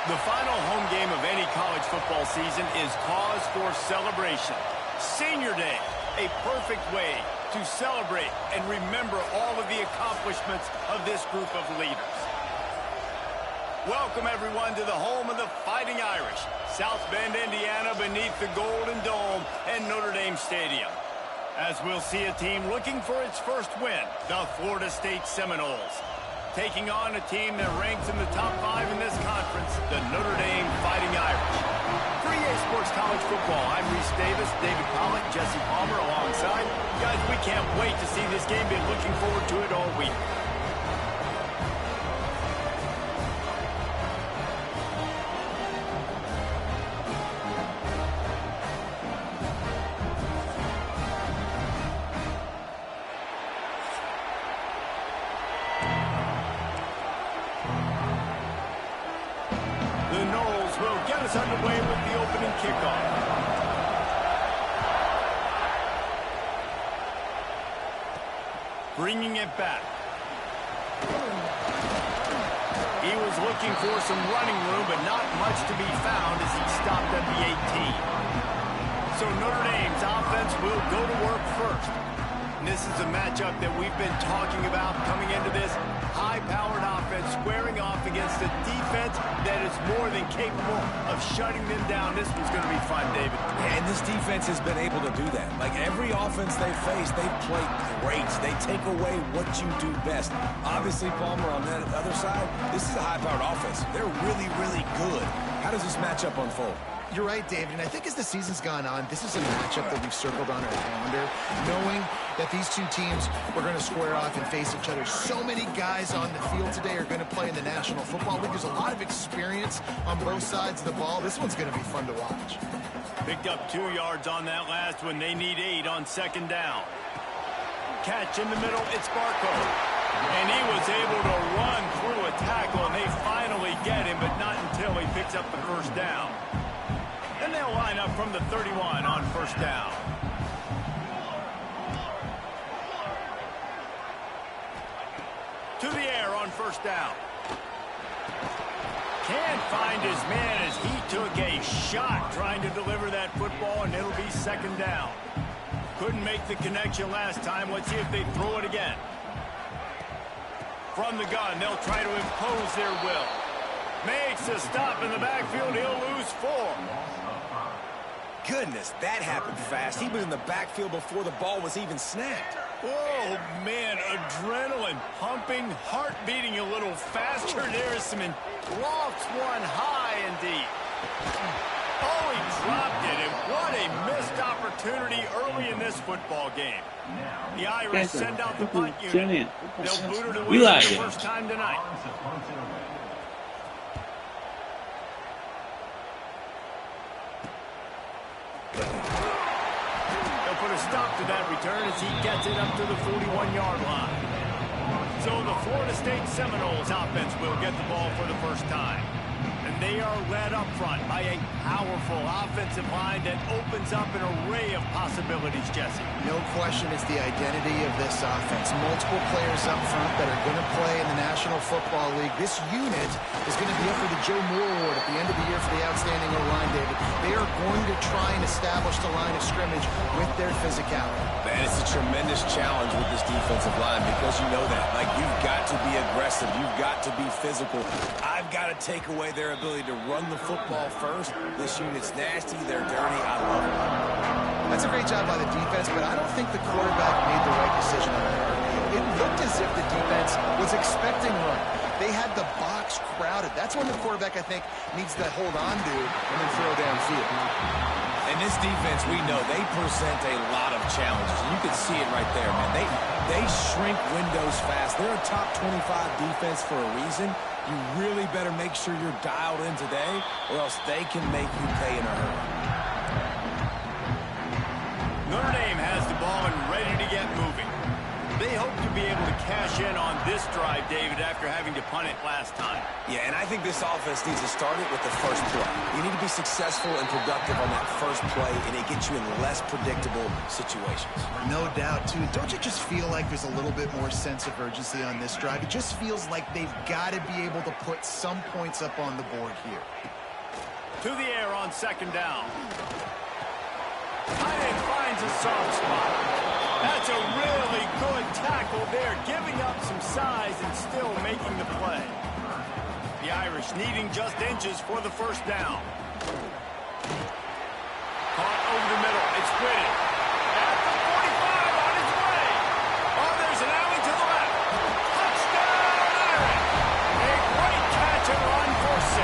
The final home game of any college football season is cause for celebration. Senior Day, a perfect way to celebrate and remember all of the accomplishments of this group of leaders. Welcome, everyone, to the home of the Fighting Irish, South Bend, Indiana, beneath the Golden Dome and Notre Dame Stadium. As we'll see a team looking for its first win, the Florida State Seminoles, taking on a team that ranks in the top 5 in this conference, the Notre Dame Fighting Irish. For EA Sports College Football, I'm Reese Davis, David Pollock, Jesse Palmer alongside. Guys, we can't wait to see this game. Been looking forward to it all week. Underway with the opening kickoff. Bringing it back. He was looking for some running room, but not much to be found as he stopped at the 18. So Notre Dame's offense will go to work first. And this is a matchup that we've been talking about coming into this high-powered offense, squaring off against a defense that is more than capable of shutting them down. This one's going to be fun, David. And this defense has been able to do that. Like every offense they face, they've played great. They take away what you do best. Obviously, Palmer, on that other side, this is a high-powered offense. They're really, really good. How does this matchup unfold? You're right, David, and I think as the season's gone on, this is a matchup that we've circled on our calendar, knowing that these two teams were going to square off and face each other. So many guys on the field today are going to play in the National Football League. There's a lot of experience on both sides of the ball. This one's going to be fun to watch. Picked up 2 yards on that last one. They need 8 on second down. Catch in the middle, it's Barco. And he was able to run through a tackle, and they finally get him, but not until he picks up the first down. And they'll line up from the 31 on first down. To the air on first down. Can't find his man as he took a shot trying to deliver that football, and it'll be second down. Couldn't make the connection last time. Let's see if they throw it again. From the gun, they'll try to impose their will. Makes a stop in the backfield. He'll lose 4. Goodness, that happened fast. He was in the backfield before the ball was even snapped. Oh, man, adrenaline pumping, heart beating a little faster. There's some lofts one high and deep. Oh, he dropped it, and what a missed opportunity early in this football game. The Irish send out the punt unit. They'll boot it away for the first time tonight. Put a stop to that return as he gets it up to the 41-yard line. So the Florida State Seminoles offense will get the ball for the first time. And they are led up front by a powerful offensive line that opens up an array of possibilities, Jesse. No question it's the identity of this offense. Multiple players up front that are going to play in the National Football League. This unit is going to be up for the Joe Moore Award at the end of the year for the outstanding O-line, David. They are going to try and establish the line of scrimmage with their physicality. Man, it's a tremendous challenge with this defensive line because you know that. Like, you've got to be aggressive. You've got to be physical. I've got to take away their ability to run the football first. This unit's nasty. They're dirty. I love it. That's a great job by the defense, but I don't think the quarterback made the right decision on that. It looked as if the defense was expecting run. They had the box crowded. That's when the quarterback, I think, needs to hold on to and then throw downfield. And this defense, we know, they present a lot of challenges. You can see it right there, man. They shrink windows fast. They're a top 25 defense for a reason. You really better make sure you're dialed in today, or else they can make you pay in a hurry. Notre Dame has the ball and ready to get moving. They hope to be able to cash cash in on this drive, David, after having to punt it last time. Yeah, and I think this offense needs to start it with the first play. You need to be successful and productive on that first play, and it gets you in less predictable situations. No doubt, too. Don't you just feel like there's a little bit more sense of urgency on this drive? It just feels like they've got to be able to put some points up on the board here. To the air on second down. Tight end finds a soft spot. That's a really good tackle there, giving up some size and still making the play. The Irish needing just inches for the first down. Caught over the middle. It's Whitted. At the 45 on his way. Oh, there's an alley to the left. Touchdown, Irish. A great catch and run for 6.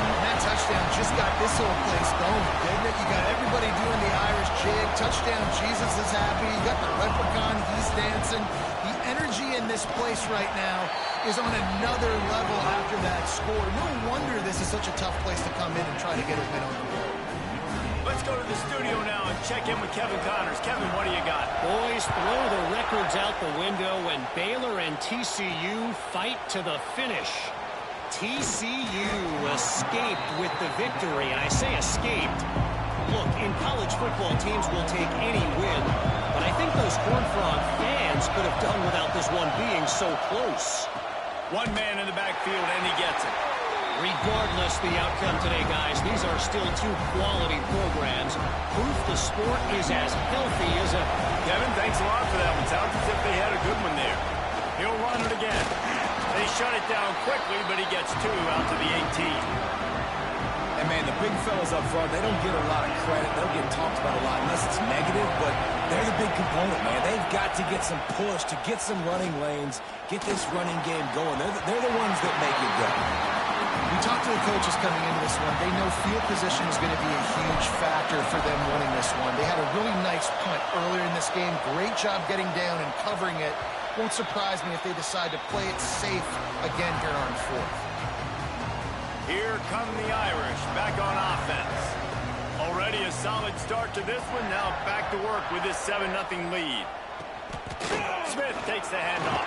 And that touchdown just got this whole place going, didn't it? You got everybody doing the Irish jig. Touchdown, Jesus is happy. You got the leprechaun, he's dancing. The energy in this place right now is on another level after that score. No wonder this is such a tough place to come in and try to get a win on the road. Let's go to the studio now and check in with Kevin Connors. Kevin, what do you got? Boys, throw the records out the window when Baylor and TCU fight to the finish. TCU escaped with the victory, and I say escaped. Look, in college football, teams will take any win, but I think those Horned Frog fans could have done without this one being so close. One man in the backfield, and he gets it. Regardless the outcome today, guys, these are still two quality programs. Proof the sport is as healthy as ever. Kevin, thanks a lot for that one. Sounds as if they had a good one there. He'll run it again. They shut it down quickly, but he gets 2 out to the 18. And, man, the big fellas up front, they don't get a lot of credit. They don't get talked about a lot unless it's negative, but they're the big component, man. They've got to get some push, to get some running lanes, get this running game going. They're the ones that make it go. We talked to the coaches coming into this one. They know field position is going to be a huge factor for them winning this one. They had a really nice punt earlier in this game. Great job getting down and covering it. Won't surprise me if they decide to play it safe again here on 4th. Here come the Irish back on offense. Already a solid start to this one. Now back to work with this 7-0 lead. Smith takes the handoff.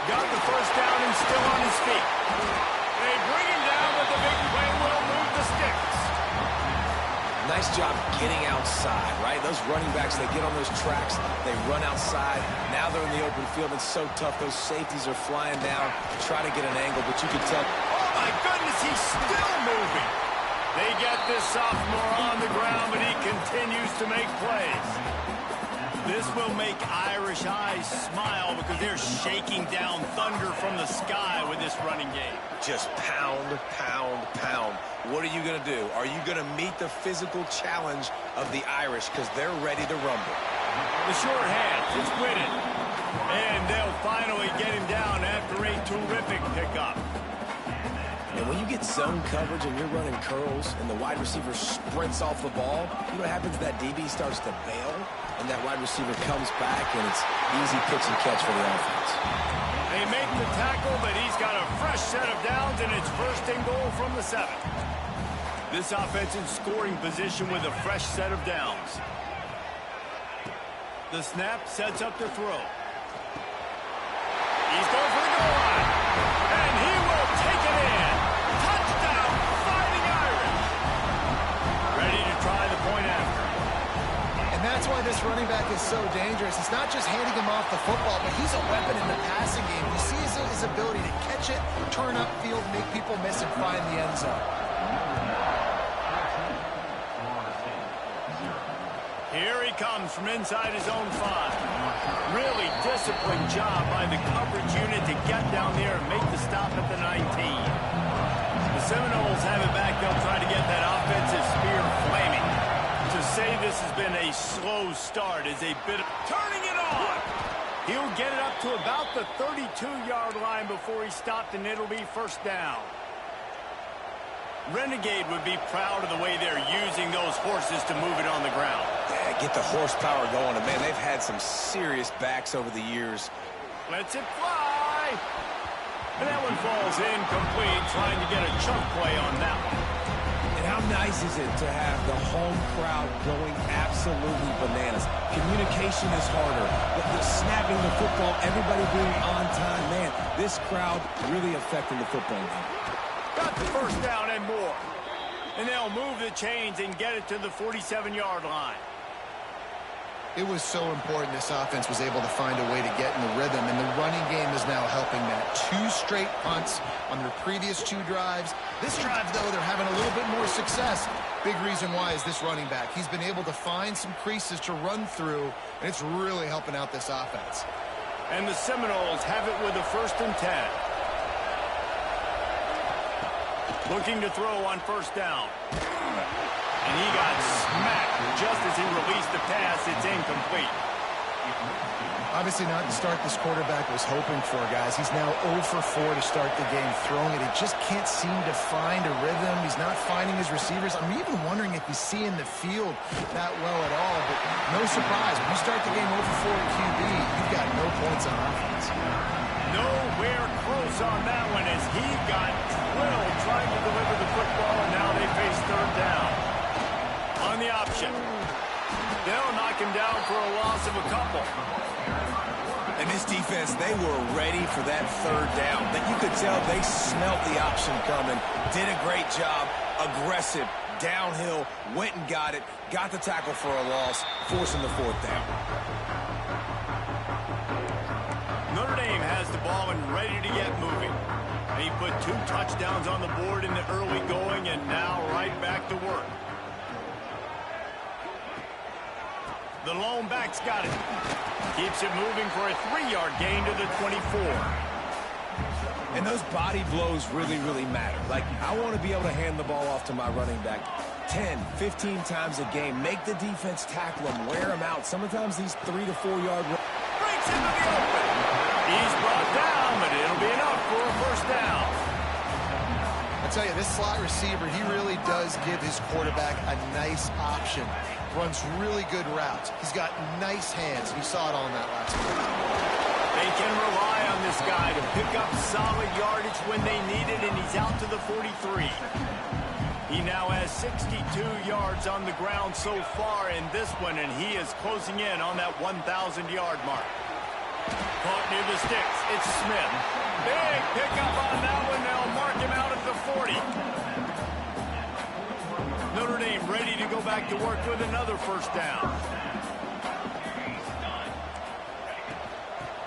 Got the first down and still on his feet. They bring him down, but the big play will move the sticks. Nice job getting outside, right? Those running backs, they get on those tracks, they run outside. Now they're in the open field. It's so tough. Those safeties are flying down, try to get an angle, but you can tell. Oh, my goodness, he's still moving. They get this sophomore on the ground, but he continues to make plays. This will make Irish eyes smile because they're shaking down thunder from the sky with this running game. Just pound, pound, pound. What are you going to do? Are you going to meet the physical challenge of the Irish because they're ready to rumble? The short hand, it's Whitted. And they'll finally get him down after a terrific pickup. And when you get zone coverage and you're running curls and the wide receiver sprints off the ball, you know what happens? That DB starts to bail, and that wide receiver comes back, and it's easy pitch and catch for the offense. They make the tackle, but he's got a fresh set of downs, and it's 1st and goal from the 7. This offense in scoring position with a fresh set of downs. The snap sets up the throw. He's going for the goal line, and he will take it in. Touchdown, Fighting Irish. Ready to try the point after. And that's why this running back is so dangerous. It's not just handing him off the football, but he's a weapon in the passing game. You see his ability to catch it, turn upfield, make people miss, and find the end zone. Here he comes from inside his own 5. Really disciplined job by the coverage unit to get down there and make the stop at the 19. The Seminoles have it back. They'll try to get that offensive spear flaming. To say this has been a slow start is a bit of turning it on. He'll get it up to about the 32-yard line before he stopped, and it'll be 1st down. Renegade would be proud of the way they're using those horses to move it on the ground. Yeah, get the horsepower going. And, man, they've had some serious backs over the years. Lets it fly. And that one falls incomplete, trying to get a chunk play on that one. And how nice is it to have the home crowd going absolutely bananas? Communication is harder. The snapping the football, everybody being on time. Man, this crowd really affecting the football game. Got the first down and more. And they'll move the chains and get it to the 47-yard line. It was so important this offense was able to find a way to get in the rhythm, and the running game is now helping that. 2 straight punts on their previous 2 drives. This drive, though, they're having a little bit more success. Big reason why is this running back. He's been able to find some creases to run through, and it's really helping out this offense. And the Seminoles have it with a 1st and 10. Looking to throw on 1st down. And he got smacked just as he released the pass. It's incomplete. Obviously not the start this quarterback was hoping for, guys. He's now 0 for 4 to start the game throwing it. He just can't seem to find a rhythm. He's not finding his receivers. I'm even wondering if he's seeing the field that well at all. But no surprise. When you start the game 0 for 4 at QB, you've got no points on offense. Nowhere close on that one as he got drilled trying to deliver the football, and now they face 3rd down. On the option. They'll knock him down for a loss of a couple. And this defense, they were ready for that 3rd down. That you could tell they smelt the option coming. Did a great job. Aggressive. Downhill. Went and got it. Got the tackle for a loss. Forcing the 4th down. Notre Dame has the ball and ready to get moving. He put 2 touchdowns on the board in the early going and now right back to work. The lone back's got it. Keeps it moving for a 3-yard gain to the 24. And those body blows really, really matter. Like, I want to be able to hand the ball off to my running back 10, 15 times a game. Make the defense tackle him, wear him out. Sometimes these 3 to 4 yard breaks into the open. He's brought down, but it'll be enough for a 1st down. I tell you, this slot receiver, he really does give his quarterback a nice option. Runs really good routes. He's got nice hands. You saw it on that last play. They can rely on this guy to pick up solid yardage when they need it, and he's out to the 43. He now has 62 yards on the ground so far in this one, and he is closing in on that 1,000-yard mark. Caught near the sticks. It's Smith. Big pickup on that one. They'll mark him out at the 40. Notre Dame ready to go back to work with another 1st down.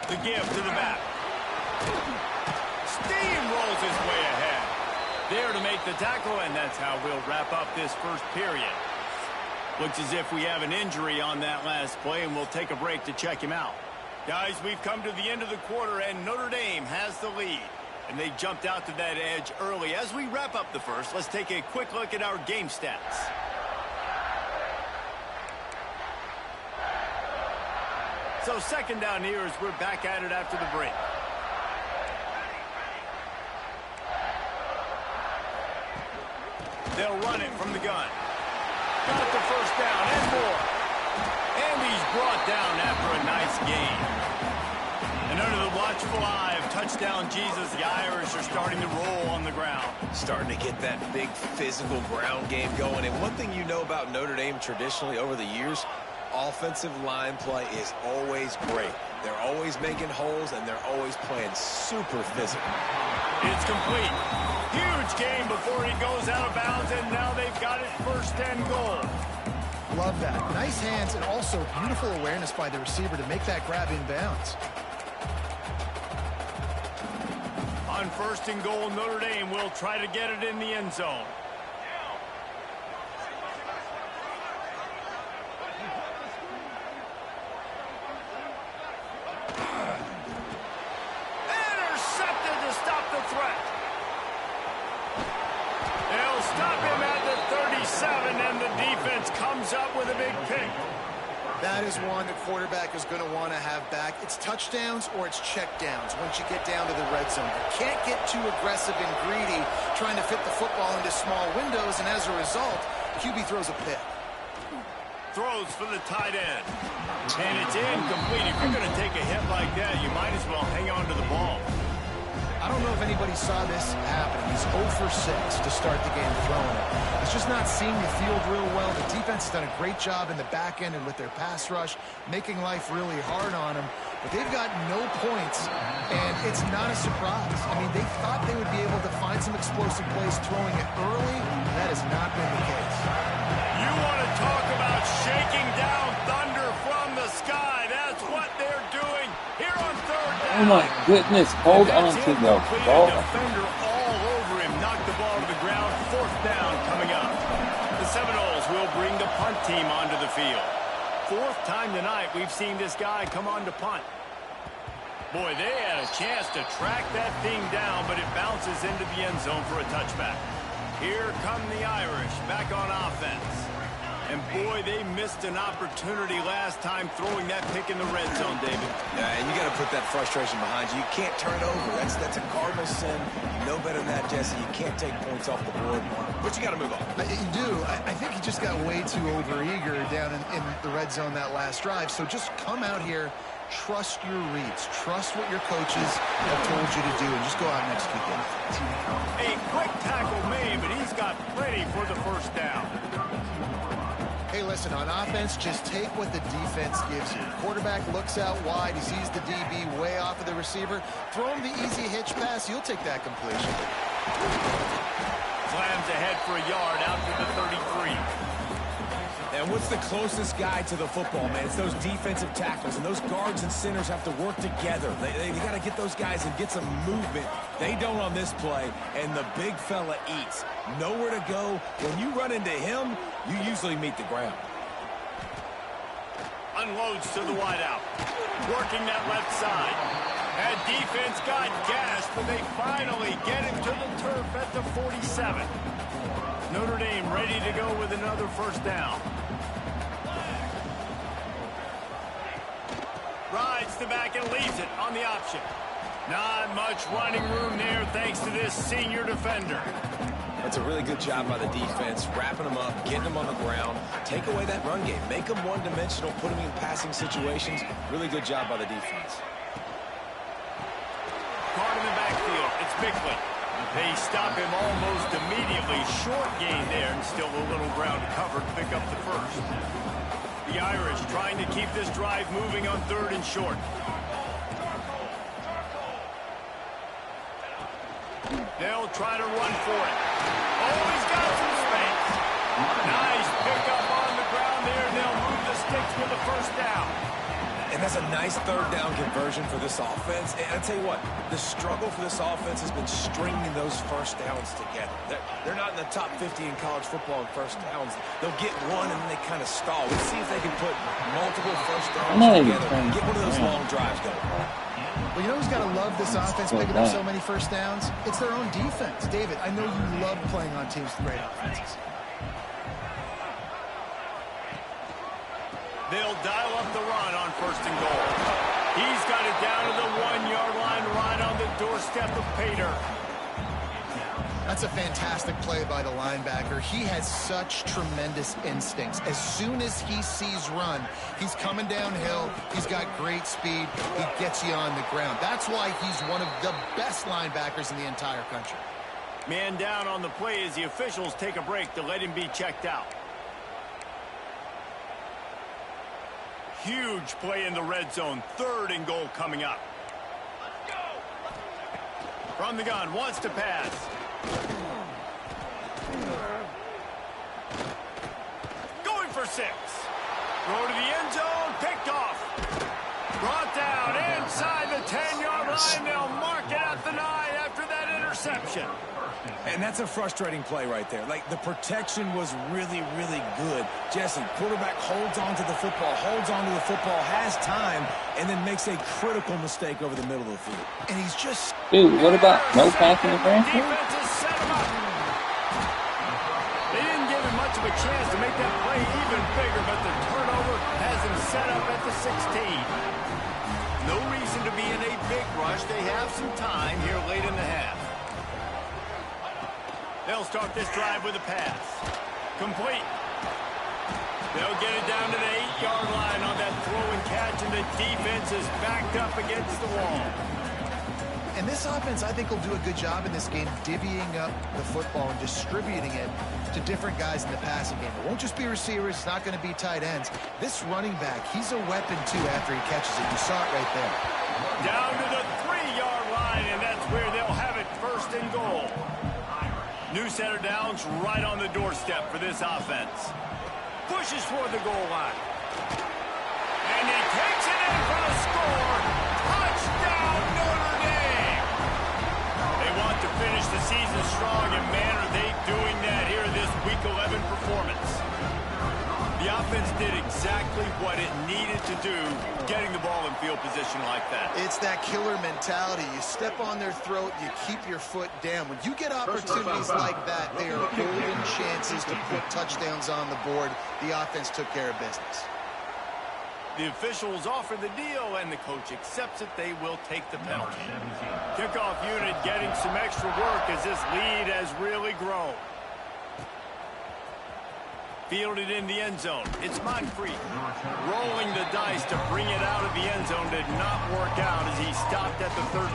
The give to the back. Steamrolls his way ahead. There to make the tackle, and that's how we'll wrap up this 1st period. Looks as if we have an injury on that last play, and we'll take a break to check him out. Guys, we've come to the end of the quarter, and Notre Dame has the lead. And they jumped out to that edge early. As we wrap up the 1st, let's take a quick look at our game stats. So 2nd down here as we're back at it after the break. They'll run it from the gun. Got the 1st down and more. And he's brought down after a nice gain. And under the watchful eye of touchdown Jesus, the Irish are starting to roll on the ground. Starting to get that big physical ground game going. And one thing you know about Notre Dame traditionally over the years, offensive line play is always great. They're always making holes, and they're always playing super physical. It's complete. Huge game before he goes out of bounds, and now they've got it 1st and goal. Love that. Nice hands and also beautiful awareness by the receiver to make that grab in bounds. On 1st and goal, Notre Dame will try to get it in the end zone. Intercepted to stop the threat. They'll stop him at the 37, and the defense comes up with a big pick. That is one the quarterback is going to want to have back. It's touchdowns or it's checkdowns once you get down to the red zone. You can't get too aggressive and greedy trying to fit the football into small windows, and as a result, QB throws a pick. Throws for the tight end. And it's incomplete. If you're going to take a hit like that, you might as well hang on to the ball. I don't know if anybody saw this happening. He's 0 for 6 to start the game throwing it. It's just not seeing the field real well. The defense has done a great job in the back end and with their pass rush, making life really hard on him. But they've got no points, and it's not a surprise. I mean, they thought they would be able to find some explosive plays throwing it early. That has not been the case. You want to talk about shaking down thunder from the sky. That's what they're doing here on third down. Oh my goodness, hold on to the ball. Defender all over him, knocked the ball to the ground. Fourth down coming up. The Seminoles will bring the punt team onto the field. Fourth time tonight we've seen this guy come on to punt. Boy, they had a chance to track that thing down, but it bounces into the end zone for a touchback. Here come the Irish back on offense. And boy, they missed an opportunity last time throwing that pick in the red zone, David. Yeah, and you got to put that frustration behind you. You can't turn it over. That's a cardinal sin. You know better than that, Jesse. You can't take points off the board, but you got to move on. You do. I think he just got way too overeager down in the red zone that last drive. So just come out here, trust your reads, trust what your coaches have told you to do, and just go out and execute them. A quick tackle made, but he's got plenty for the first down. Hey, listen, on offense, just take what the defense gives you. Quarterback looks out wide. He sees the DB way off of the receiver. Throw him the easy hitch pass. You'll take that completion. Slams ahead for a yard out to the 33. And what's the closest guy to the football, man? It's those defensive tackles, and those guards and centers have to work together. They got to get those guys and get some movement. They don't on this play, and the big fella eats. Nowhere to go. When you run into him, you usually meet the ground. Unloads to the wideout. Working that left side. That defense got gashed, but they finally get him to the turf at the 47. Notre Dame ready to go with another first down. Rides the back and leaves it on the option. Not much running room there thanks to this senior defender. That's a really good job by the defense, wrapping them up, getting them on the ground, take away that run game, make them one-dimensional, put them in passing situations. Really good job by the defense. Caught in the backfield. It's Bickley. They stop him almost immediately. Short gain there and still a little ground to cover to pick up the first. The Irish trying to keep this drive moving on third and short. They'll try to run for it. Oh, he's got some space. Nice pickup on the ground there. They'll move the sticks with the first down. And that's a nice third down conversion for this offense. And I tell you what, the struggle for this offense has been stringing those first downs together. They're not in the top 50 in college football in first downs. They'll get one and then they kind of stall. Let's see if they can put multiple first downs together and get one of those long drives going. Well, you know who's got to love this offense picking up so many first downs? It's their own defense. David, I know you love playing on teams with great offenses. They'll dial up the run on first and goal. He's got it down to the 1-yard line right on the doorstep of Pater. That's a fantastic play by the linebacker. He has such tremendous instincts. As soon as he sees run, he's coming downhill. He's got great speed. He gets you on the ground. That's why he's one of the best linebackers in the entire country. Man down on the play as the officials take a break to let him be checked out. Huge play in the red zone. Third and goal coming up. From the gun, wants to pass. Going for 6. Throw to the end zone, picked off. Brought down inside the 10-yard line. They'll mark it at the 9 after that interception. And that's a frustrating play right there. Like, the protection was really, really good. Jesse, quarterback holds on to the football, has time, and then makes a critical mistake over the middle of the field. And he's just... Dude, what about no passing the grand? Defenses set him up. They didn't give him much of a chance to make that play even bigger, but the turnover has him set up at the 16. No reason to be in a big rush. They have some time here late in the half. They'll start this drive with a pass. Complete. They'll get it down to the 8-yard line on that throw and catch, and the defense is backed up against the wall. And And this offense, I think, will do a good job in this game divvying up the football and distributing it to different guys in the passing game. It won't just be receivers. It's not going to be tight ends. This running back, he's a weapon, too, after he catches it. You saw it right there. Down to the 3-yard line, and that's where they'll have it, first and goal. New center downs right on the doorstep for this offense. Pushes toward the goal line. And he takes it in for the score. Touchdown, Notre Dame! They want to finish the season strong, and man, are they doing that here in this Week 11 performance. The offense did exactly what it needed to do, getting the ball in field position like that. It's that killer mentality. You step on their throat, you keep your foot down. When you get opportunities like that, they are golden chances to put touchdowns on the board. The offense took care of business. The officials offer the deal, and the coach accepts it. They will take the penalty. Kickoff unit getting some extra work as this lead has really grown. Fielded in the end zone. It's Moncrief. Rolling the dice to bring it out of the end zone did not work out as he stopped at the 13.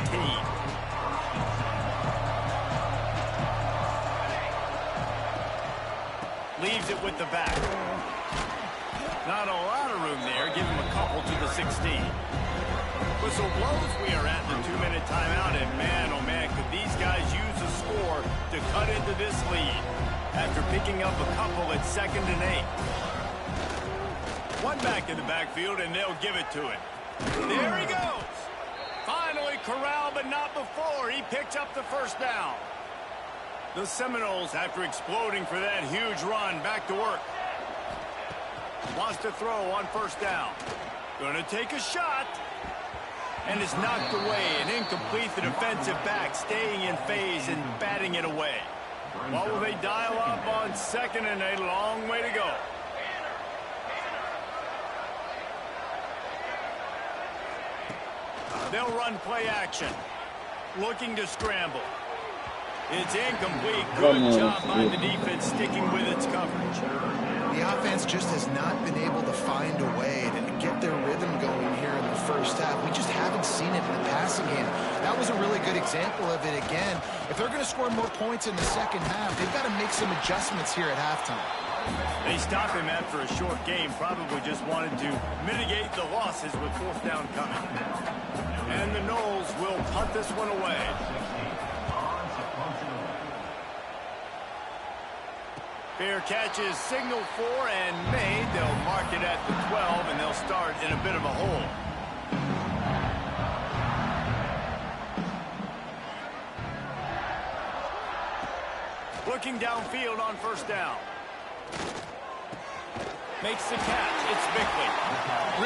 Leaves it with the back. Not a lot of room there. Give him a couple to the 16. Whistle blows. We are at the 2-minute timeout, and man, oh man, could these guys use a score to cut into this lead after picking up a couple at 2nd and 8. One back in the backfield, and they'll give it to him. There he goes. Finally corralled, but not before. He picks up the first down. The Seminoles, after exploding for that huge run, back to work. Wants to throw on first down. Gonna take a shot. And it's knocked away and incomplete. The defensive back staying in phase and batting it away. What will they dial up on 2nd and 8? Long way to go. They'll run play action. Looking to scramble. It's incomplete. Good job by the defense sticking with its coverage. The offense just has not been able to find a way to get their rhythm going here in the first half. We just haven't seen it in the passing game. That was a really good example of it again. If they're going to score more points in the second half, they've got to make some adjustments here at halftime. They stop him after a short game. Probably just wanted to mitigate the losses with 4th down coming. And the Noles will punt this one away. Fair catch is signaled for and made. They'll mark it at the 12, and they'll start in a bit of a hole. Looking downfield on first down. Makes the catch. It's Bickley.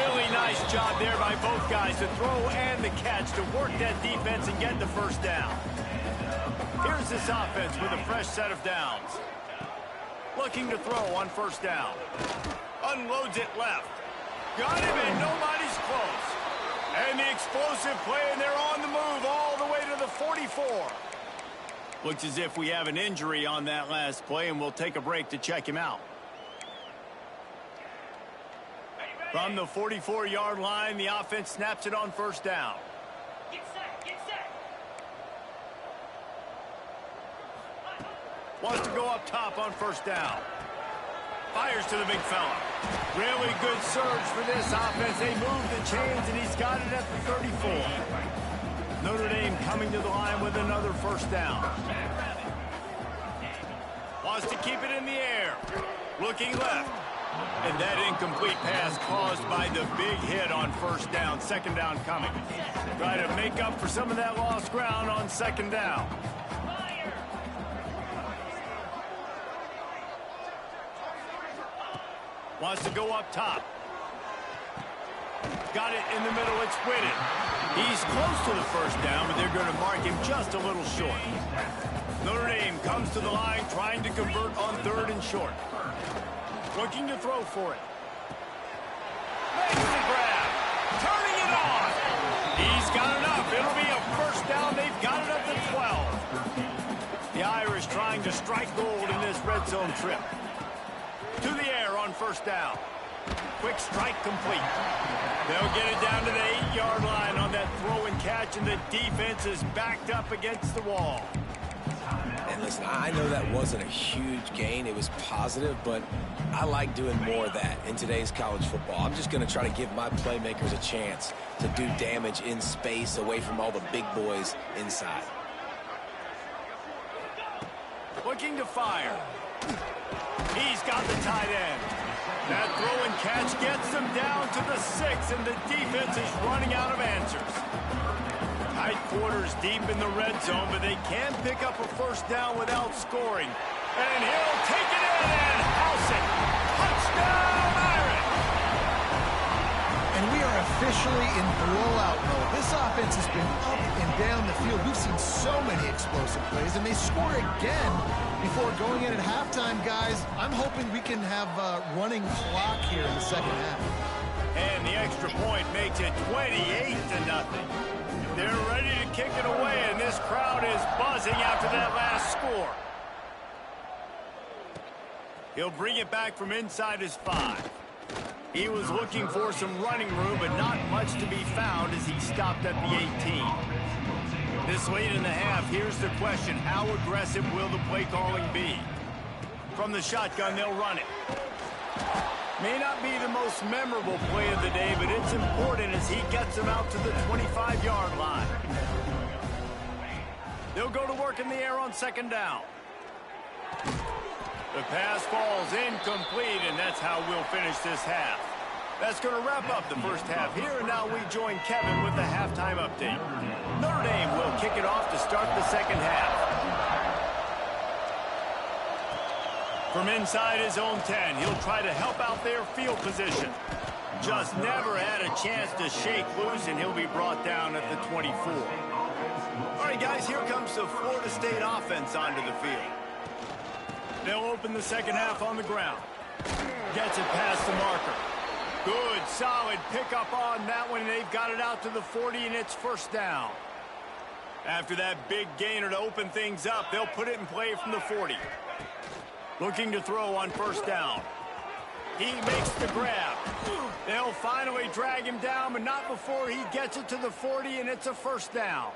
Really nice job there by both guys to throw and the catch to work that defense and get the first down. Here's this offense with a fresh set of downs. Looking to throw on first down. Unloads it left. Got him, and nobody's close. And the explosive play, and they're on the move all the way to the 44. Looks as if we have an injury on that last play, and we'll take a break to check him out. From the 44-yard line, the offense snaps it on first down. Get set, get set. Wants to go up top on first down. Fires to the big fella. Really good surge for this offense. They move the chains, and he's got it at the 34. Notre Dame coming to the line with another first down. Wants to keep it in the air. Looking left. And that incomplete pass caused by the big hit on first down. 2nd down coming. Try to make up for some of that lost ground on 2nd down. Wants to go up top. Got it in the middle. It's Whitted. He's close to the first down, but they're going to mark him just a little short. Notre Dame comes to the line trying to convert on 3rd and short. Looking to throw for it. Makes the grab. Turning it on. He's got enough. It'll be a first down. They've got it at the 12. The Irish trying to strike gold in this red zone trip. To the air on first down. quick strike complete. They'll get it down to the 8-yard line on that throw and catch, and the defense is backed up against the wall. And listen, I know that wasn't a huge gain. It was positive, but I like doing more of that in today's college football. I'm just going to try to give my playmakers a chance to do damage in space away from all the big boys inside. Looking to fire. He's got the tight end. That throw and catch gets them down to the 6, and the defense is running out of answers. Tight quarters deep in the red zone, but they can pick up a first down without scoring. And he'll take it in and house it. Touchdown, Irish! And we are officially in blowout mode. This offense has been up and down the field. We've seen so many explosive plays, and they score again before going in at halftime, guys. I'm hoping we can have a running clock here in the second half. And the extra point makes it 28-0. They're ready to kick it away, and this crowd is buzzing after that last score. He'll bring it back from inside his 5. He was looking for some running room, but not much to be found as he stopped at the 18. This late in the half, here's the question: how aggressive will the play calling be? From the shotgun, they'll run it. May not be the most memorable play of the day, but it's important as he gets them out to the 25-yard line. They'll go to work in the air on second down. The pass falls incomplete, and that's how we'll finish this half. That's going to wrap up the first half here, and now we join Kevin with the halftime update. Notre Dame will kick it off to start the second half. From inside his own 10, he'll try to help out their field position. Just never had a chance to shake loose, and he'll be brought down at the 24. All right, guys, here comes the Florida State offense onto the field. They'll open the second half on the ground. Gets it past the marker. Good, solid pickup on that one. They've got it out to the 40, and it's first down. After that big gainer to open things up, they'll put it in play from the 40. Looking to throw on first down. He makes the grab. They'll finally drag him down, but not before he gets it to the 40, and it's a first down.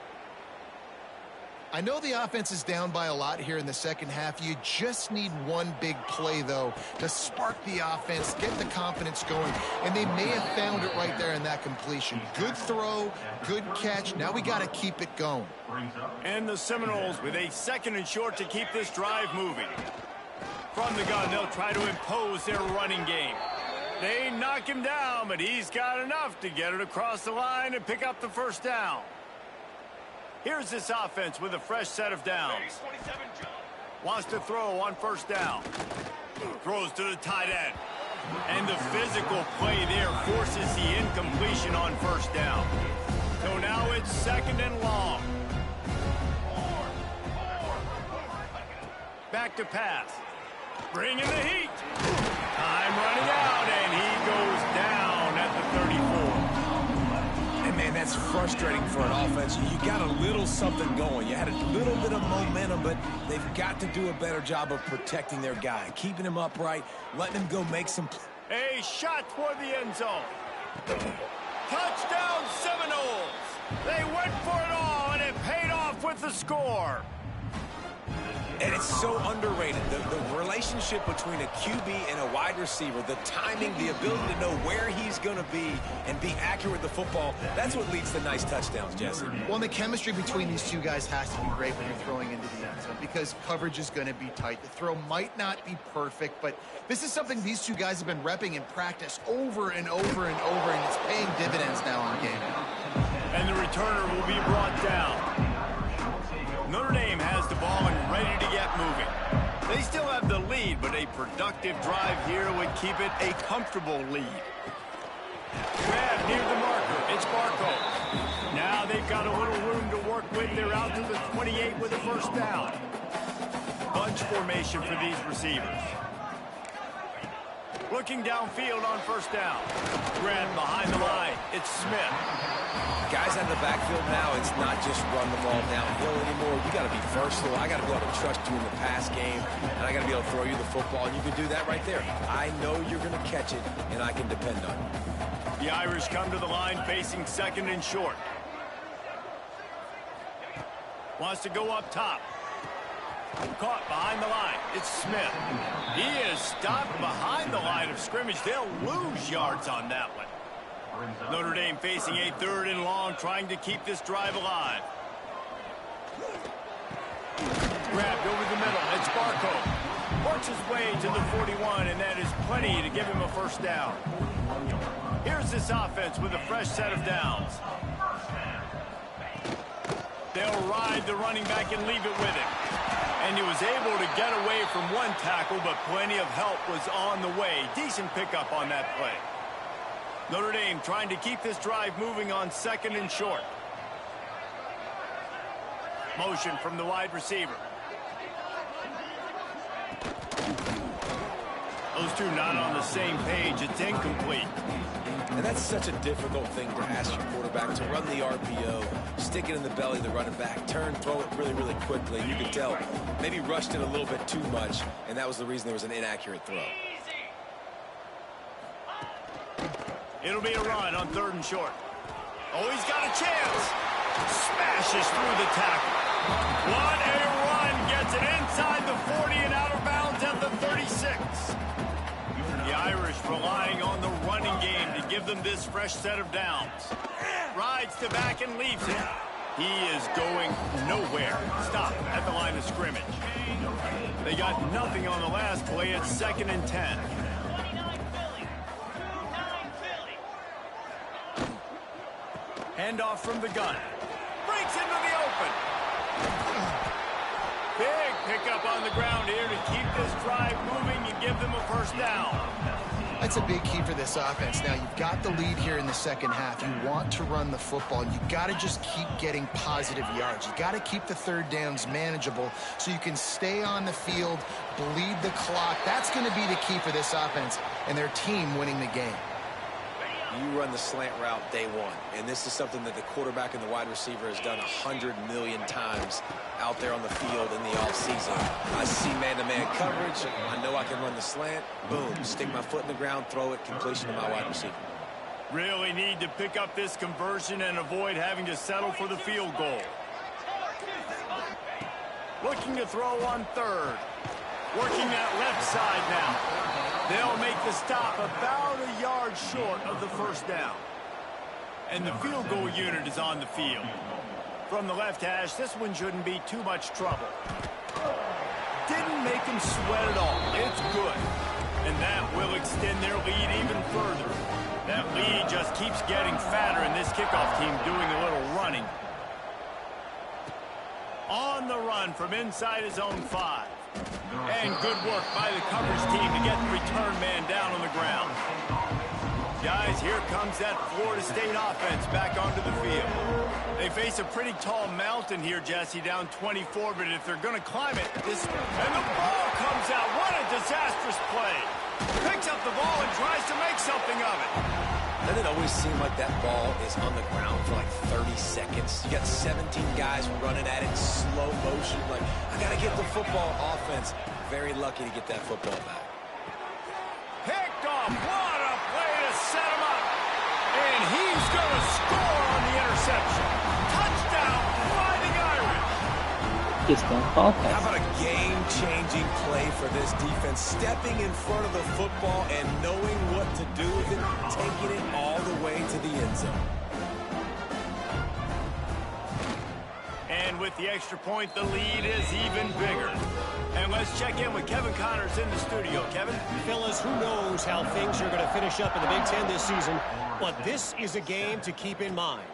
I know the offense is down by a lot here in the second half. You just need one big play, though, to spark the offense, get the confidence going, and they may have found it right there in that completion. Good throw, good catch. Now we got to keep it going. And the Seminoles with a second and short to keep this drive moving. From the gun, they'll try to impose their running game. They knock him down, but he's got enough to get it across the line and pick up the first down. Here's this offense with a fresh set of downs. Wants to throw on first down. Throws to the tight end. And the physical play there forces the incompletion on first down. So now it's second and long. Back to pass. Bring in the heat. Time running out, and he goes down at the 34. And, man, that's frustrating for an offense. You got a little something going. You had a little bit of momentum, but they've got to do a better job of protecting their guy, keeping him upright, letting him go make some plays. A shot toward the end zone. Touchdown, Seminoles. They went for it all, and it paid off with the score. And it's so underrated. The relationship between a QB and a wide receiver, the timing, the ability to know where he's going to be and be accurate with the football, that's what leads to nice touchdowns, Jesse. Well, the chemistry between these two guys has to be great when you're throwing into the end zone because coverage is going to be tight. The throw might not be perfect, but this is something these two guys have been repping in practice over and over and over, and it's paying dividends now on game. And the returner will be brought down. Notre Dame has the ball and ready to get moving. They still have the lead, but a productive drive here would keep it a comfortable lead. Grab near the marker. It's Barco. Now they've got a little room to work with. They're out to the 28 with a first down. Bunch formation for these receivers. Looking downfield on first down. Grab behind the line. It's Smith. Guys out of the backfield now, it's not just run the ball downhill anymore. You got to be versatile. I got to be able to trust you in the pass game, and I got to be able to throw you the football, and you can do that right there. I know you're going to catch it, and I can depend on it. The Irish come to the line facing second and short. Wants to go up top. Caught behind the line. It's Smith. He is stopped behind the line of scrimmage. They'll lose yards on that one. Notre Dame facing a third and long, trying to keep this drive alive. Grabbed over the middle. It's Barco. Works his way to the 41, and that is plenty to give him a first down. Here's this offense with a fresh set of downs. They'll ride the running back and leave it with him. And he was able to get away from one tackle, but plenty of help was on the way. Decent pickup on that play. Notre Dame trying to keep this drive moving on second and short. Motion from the wide receiver. Those two not on the same page. It's incomplete. And that's such a difficult thing to ask your quarterback, to run the RPO, stick it in the belly of the running back, turn, throw it really, really quickly. You could tell maybe rushed it a little bit too much, and that was the reason there was an inaccurate throw. It'll be a run on third and short. Oh, he's got a chance. Smashes through the tackle. What a run. Gets it inside the 40 and out of bounds at the 36. The Irish relying on the running game to give them this fresh set of downs. Rides to back and leaves it. He is going nowhere. Stop at the line of scrimmage. They got nothing on the last play. It's second and 10. Handoff from the gun. Breaks into the open. Big pickup on the ground here to keep this drive moving and give them a first down. That's a big key for this offense. Now, you've got the lead here in the second half. You want to run the football. You got to just keep getting positive yards. You got to keep the third downs manageable so you can stay on the field, bleed the clock. That's going to be the key for this offense and their team winning the game. You run the slant route day one, and this is something that the quarterback and the wide receiver has done 100 million times out there on the field in the offseason. I see man-to-man coverage. I know I can run the slant. Boom, stick my foot in the ground, throw it, completion to my wide receiver. Really need to pick up this conversion and avoid having to settle for the field goal. Looking to throw on third. Working that left side now. They'll make the stop about a yard short of the first down. And the field goal unit is on the field. From the left hash, this one shouldn't be too much trouble. Didn't make him sweat at all. It's good. And that will extend their lead even further. That lead just keeps getting fatter, and this kickoff team doing a little running. On the run from inside his own 5. And good work by the coverage team to get the return man down on the ground. Guys, here comes that Florida State offense back onto the field. They face a pretty tall mountain here, Jesse, down 24, but if they're going to climb it, this... And the ball comes out. What a disastrous play. Picks up the ball and tries to make something of it. Doesn't it always seem like that ball is on the ground for like 30 seconds? You got 17 guys running at it, slow motion. Like, I got to get the football. Offense, very lucky to get that football back. Picked off. What a play to set him up. And he's going to score on the interception. Touchdown, Fighting Irish. Just don't call How pass. about a game-changing play for this defense? Stepping in front of the football and knowing what to do with it, taking it all the way to the end zone. And with the extra point, the lead is even bigger. And let's check in with Kevin Connors in the studio. Kevin? Fellas, who knows how things are going to finish up in the Big Ten this season, but this is a game to keep in mind.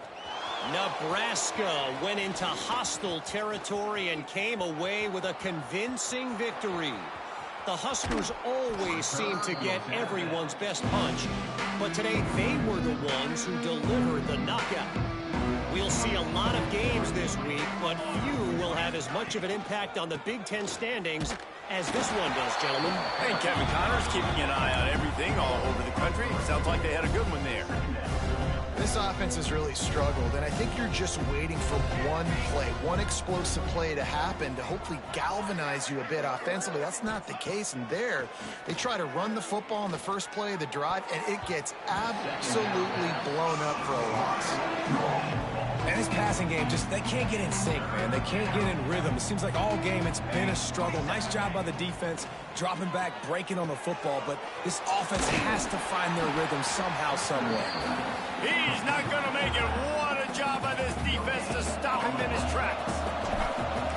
Nebraska went into hostile territory and came away with a convincing victory. The Huskers always seem to get everyone's best punch, but today they were the ones who delivered the knockout. We'll see a lot of games this week, but few will have as much of an impact on the Big Ten standings as this one does, gentlemen. Hey, Kevin Connors keeping an eye on everything all over the country. Sounds like they had a good one there. This offense has really struggled, and I think you're just waiting for one play, one explosive play to happen to hopefully galvanize you a bit offensively. That's not the case, and there, they try to run the football in the first play of the drive, and it gets absolutely blown up for a loss. And this passing game, they can't get in sync, man. They can't get in rhythm. It seems like all game it's been a struggle. Nice job by the defense, dropping back, breaking on the football, but this offense has to find their rhythm somehow, somewhere. He's not going to make it. What a job by this defense to stop him in his tracks.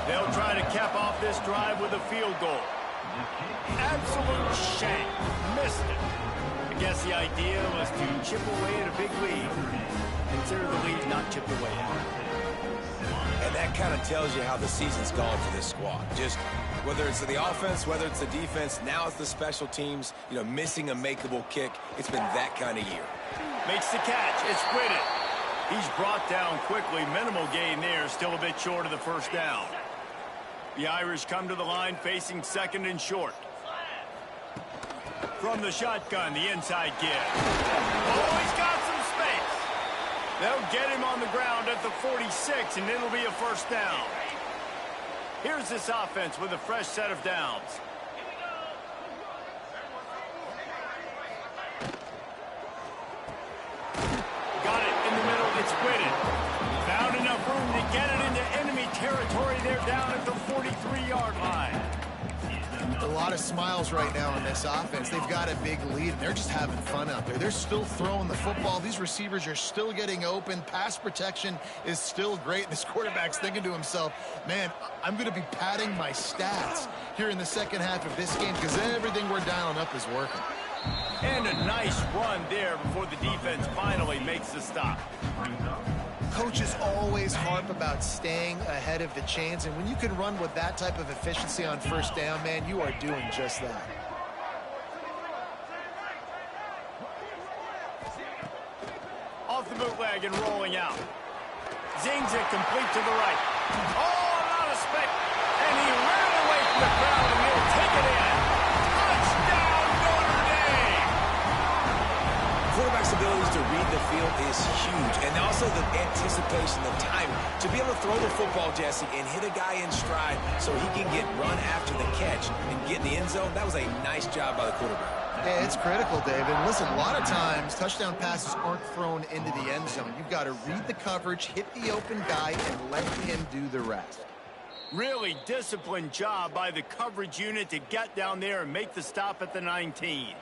They'll try to cap off this drive with a field goal. Absolute shank. Missed it. I guess the idea was to chip away at a big lead. Consider the lead not chipped away at. And that kind of tells you how the season's gone for this squad. Just whether it's the offense, whether it's the defense, now it's the special teams, missing a makeable kick. It's been that kind of year. Makes the catch. It's Whitted. He's brought down quickly. Minimal gain there. Still a bit short of the first down. The Irish come to the line facing second and short. From the shotgun, the inside give. Oh, he's got some space. They'll get him on the ground at the 46, and it'll be a first down. Here's this offense with a fresh set of downs. Got it in the middle. It's Whitted. Found enough room to get it into enemy territory. They're down at the 43-yard line. A lot of smiles right now on this offense. They've got a big lead, and they're just having fun out there. They're still throwing the football. These receivers are still getting open. Pass protection is still great. This quarterback's thinking to himself, man, I'm going to be padding my stats here in the second half of this game because everything we're dialing up is working. And a nice run there before the defense finally makes the stop. Coaches always harp about staying ahead of the chains, and when you can run with that type of efficiency on first down, man, you are doing just that. Off the bootleg and rolling out. Zings it complete to the right. Oh, a lot of space. And he ran away from the crowd, and he'll take it in. Touchdown, Notre Dame! Quarterback's abilities to read the field is huge, and also the anticipation, the timing. To be able to throw the football, Jesse, and hit a guy in stride so he can get run after the catch and get in the end zone, that was a nice job by the quarterback. Yeah, it's critical, David. Listen, a lot of times, touchdown passes aren't thrown into the end zone. You've got to read the coverage, hit the open guy, and let him do the rest. Really disciplined job by the coverage unit to get down there and make the stop at the 19.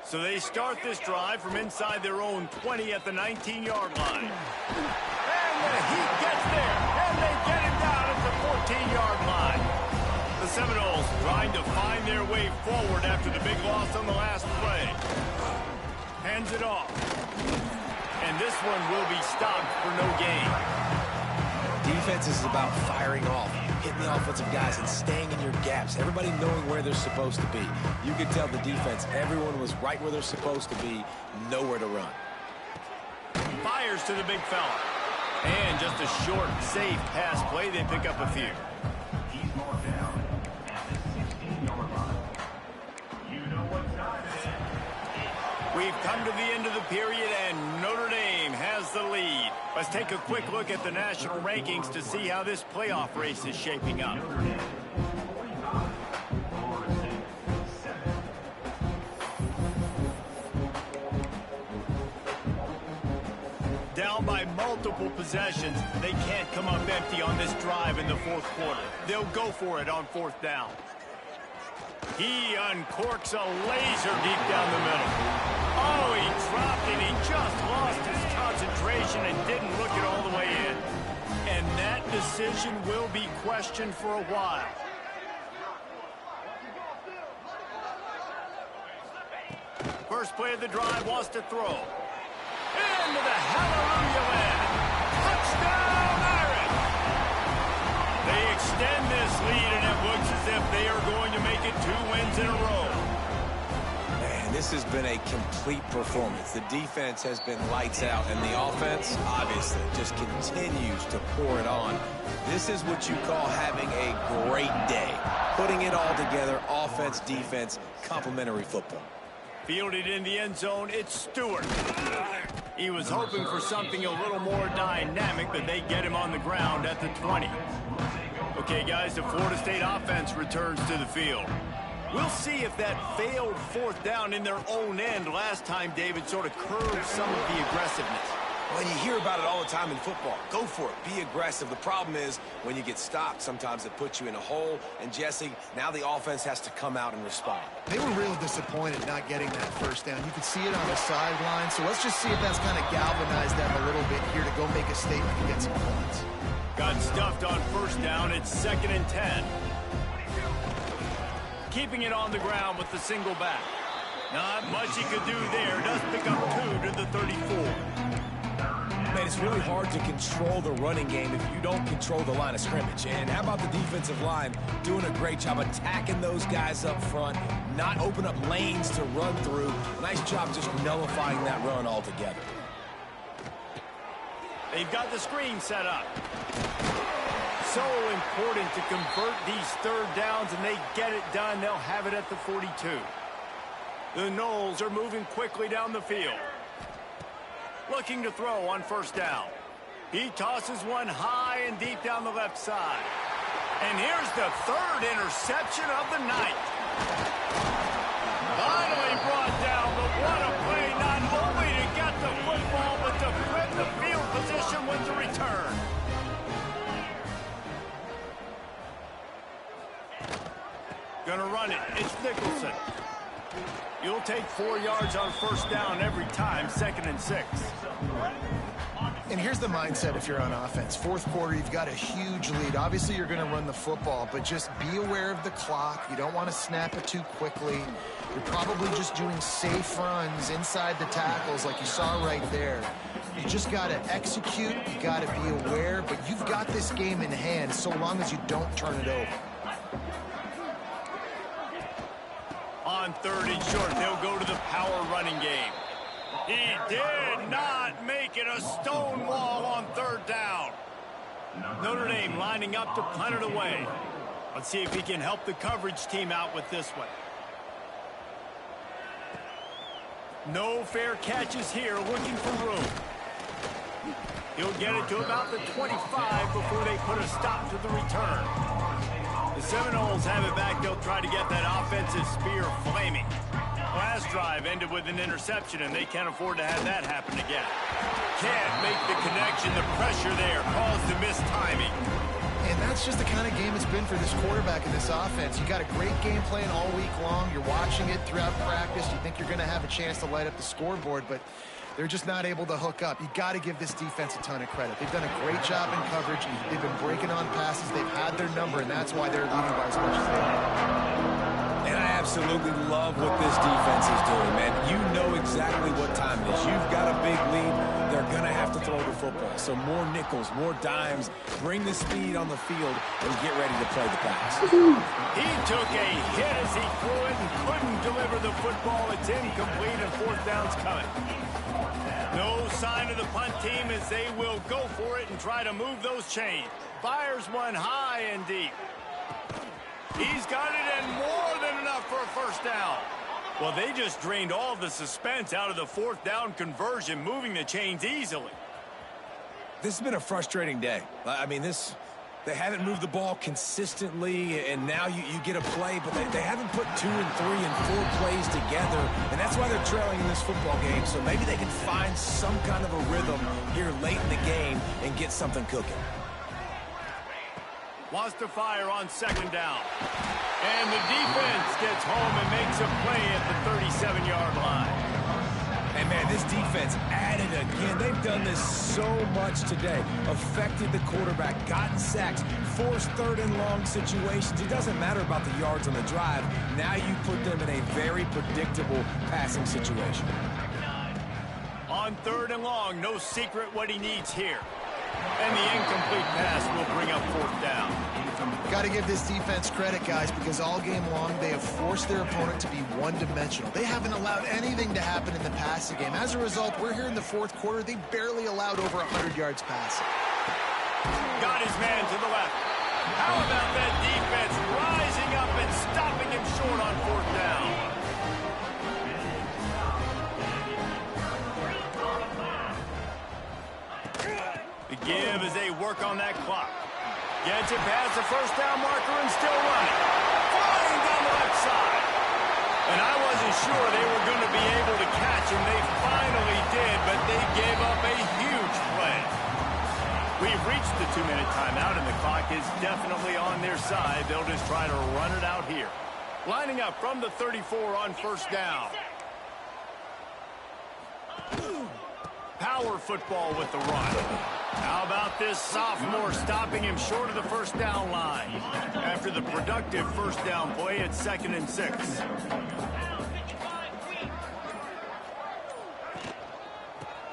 So they start this drive from inside their own 20 at the 19-yard line. And the Heat gets there, and they get him down at the 14-yard line. The Seminoles trying to find their way forward after the big loss on the last play. Hands it off. And this one will be stopped for no gain. Defense is about firing off, hitting the offensive guys, and staying in your gaps. Everybody knowing where they're supposed to be. You could tell the defense, everyone was right where they're supposed to be, nowhere to run. Fires to the big fella. And just a short, safe pass play. They pick up a few. We've come to the end of the period, and Notre Dame has the lead. Let's take a quick look at the national rankings to see how this playoff race is shaping up. Down by multiple possessions, they can't come up empty on this drive in the fourth quarter. They'll go for it on fourth down. He uncorks a laser deep down the middle. Oh, he dropped and he just lost his concentration and didn't look it all the way in. And that decision will be questioned for a while. First play of the drive, wants to throw. Into the hallelujah land. Touchdown, Irish! They extend this lead, and it looks as if they are going to make it 2 wins in a row. Man, this has been a complete performance. The defense has been lights out, and the offense, obviously, just continues to pour it on. This is what you call having a great day. Putting it all together, offense, defense, complementary football. Fielded in the end zone, it's Stewart. He was hoping for something a little more dynamic, but they get him on the ground at the 20. Okay, guys, the Florida State offense returns to the field. We'll see if that failed fourth down in their own end last time, David, sort of curbed some of the aggressiveness. Well, you hear about it all the time in football. Go for it. Be aggressive. The problem is when you get stopped, sometimes it puts you in a hole. And, Jesse, now the offense has to come out and respond. They were real disappointed not getting that first down. You could see it on the sideline. So let's just see if that's kind of galvanized them a little bit here to go make a statement and get some points. Got stuffed on first down. It's 2nd and 10. Keeping it on the ground with the single back. Not much he could do there. Does pick up 2 to the 34. Man, it's really hard to control the running game if you don't control the line of scrimmage. And how about the defensive line doing a great job attacking those guys up front, not open up lanes to run through. Nice job just nullifying that run altogether. They've got the screen set up. So important to convert these third downs, and they get it done. They'll have it at the 42. The Noles are moving quickly down the field. Looking to throw on first down. He tosses one high and deep down the left side. And here's the third interception of the night. Finally brought down, but what a play, not only to get the football, but to flip the field position with the return. Gonna run it. It's Nicholson. You'll take 4 yards on first down every time, 2nd and 6. And here's the mindset if you're on offense. Fourth quarter, you've got a huge lead. Obviously, you're going to run the football, but just be aware of the clock. You don't want to snap it too quickly. You're probably just doing safe runs inside the tackles like you saw right there. You just got to execute. You got to be aware, but you've got this game in hand so long as you don't turn it over. On 3rd and short, they'll go to the power running game. He did not make it a stone wall on 3rd down. Notre Dame lining up to punt it away. Let's see if he can help the coverage team out with this one. No fair catches here, looking for room. He'll get it to about the 25 before they put a stop to the return. The Seminoles have it back. They'll try to get that offensive spear flaming. Last drive ended with an interception, and they can't afford to have that happen again. Can't make the connection. The pressure there caused the missed timing. And that's just the kind of game it's been for this quarterback in this offense. You got a great game plan all week long. You're watching it throughout practice. You think you're going to have a chance to light up the scoreboard, but they're just not able to hook up. You got to give this defense a ton of credit. They've done a great job in coverage. They've been breaking on passes. They've had their number, and that's why they're leading by as much as they are. And I absolutely love what this defense is doing, man. You know exactly what time it is. You've got a big lead. They're going to have to throw the football. So more nickels, more dimes. Bring the speed on the field and get ready to play the pass. He took a hit as he threw it and couldn't deliver the football. It's incomplete, and 4th down's coming. No sign of the punt team as they will go for it and try to move those chains. Fires one high and deep. He's got it and more than enough for a first down. Well, they just drained all the suspense out of the 4th down conversion, moving the chains easily. This has been a frustrating day. I mean, they haven't moved the ball consistently, and now you get a play, but they haven't put 2 and 3 and 4 plays together, and that's why they're trailing in this football game. So maybe they can find some kind of a rhythm here late in the game and get something cooking. Wants to fire on 2nd down. And the defense gets home and makes a play at the 37-yard line. And, man, this defense added again. They've done this so much today. Affected the quarterback, gotten sacks, forced 3rd and long situations. It doesn't matter about the yards on the drive. Now you put them in a very predictable passing situation. On 3rd and long, no secret what he needs here. And the incomplete pass will bring up 4th down. Got to give this defense credit, guys, because all game long they have forced their opponent to be one-dimensional. They haven't allowed anything to happen in the passing game. As a result, we're here in the 4th quarter. They barely allowed over 100 yards passing. Got his man to the left. How about that defense rising up and stopping him short on 4th down? give as they work on that clock. Gets it past the first down marker and still running. Flying down the left side. And I wasn't sure they were going to be able to catch him. They finally did, but they gave up a huge play. We've reached the 2-minute timeout, and the clock is definitely on their side. They'll just try to run it out here. Lining up from the 34 on first down. Power football with the run. How about this sophomore stopping him short of the first down line after the productive first down play at 2nd and 6.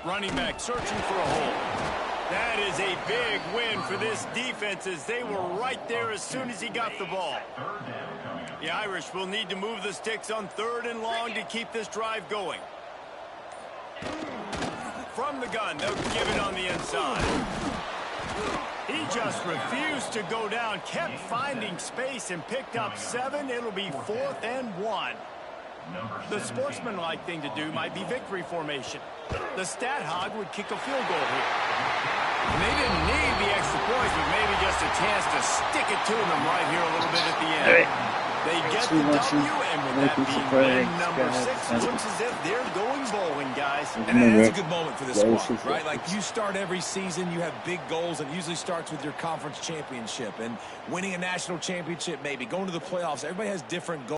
Running back searching for a hole. That is a big win for this defense as they were right there as soon as he got the ball. The Irish will need to move the sticks on 3rd and long to keep this drive going. From the gun, they'll give it on the inside. He just refused to go down, kept finding space and picked up 7. It'll be 4th and 1. The sportsmanlike thing to do might be victory formation. The stat hog would kick a field goal here. And they didn't need the extra points, but maybe just a chance to stick it to them right here a little bit at the end. They get the W, and with that being win number 6, looks as if they're going bowling, guys. And that's a good moment for this squad, right? Like, you start every season, you have big goals, and it usually starts with your conference championship. And winning a national championship, maybe going to the playoffs, everybody has different goals.